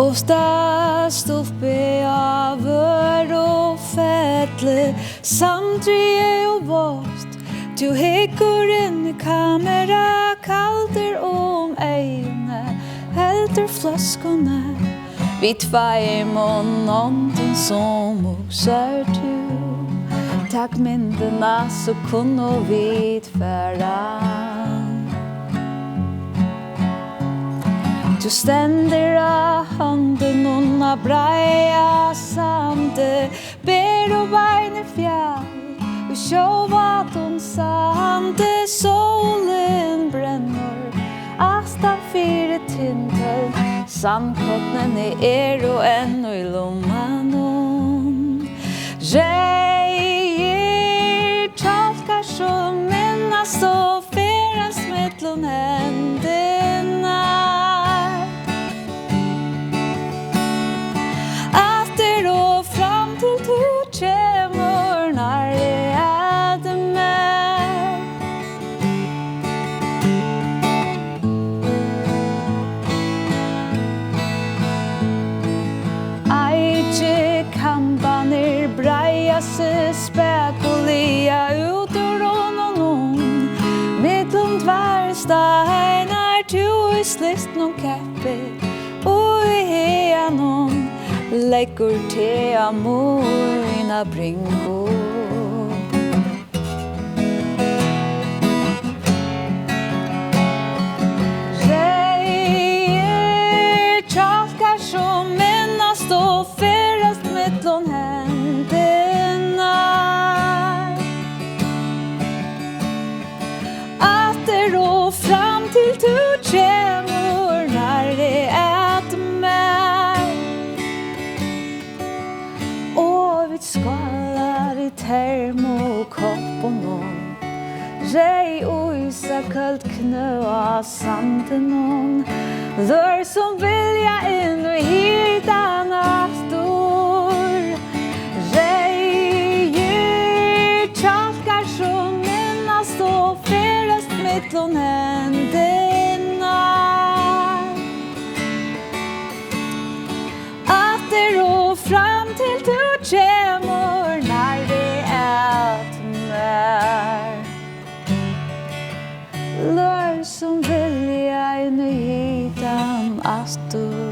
Oftast uppe av och fälle samtidigt och våst du häcker in i kamera kalder egna helter flaskorna vi tvär någonting som oxar du tack myndena så kunde vi tvära du ständer av handen unna breia sande ber och beine fjall och sjåvaton sande solen bränner asta fyra tintel sandkottnen och ännu i lomman Reir tolkar som minnas och feras mittlom händerna Kjemur när det är mer Aitje kampanir breia sig spekulia ut ur någon mittlom tvärsteinar tu i slist någon käppe och i heanon Lägger te amorna bringo Reir tjalkar som minnas då ferast mittlom händerna Att det då fram till du kjemur när det är mer Och vi skalar i termokopp och någon Rej och isa kallt knö av sanden någon Lör som vilja in och hitta stor Rej tjalkar som minnas då ferast mittlom händerna Att det rå fram till du kjemur när det är mer Lör som vilja in i hitan astor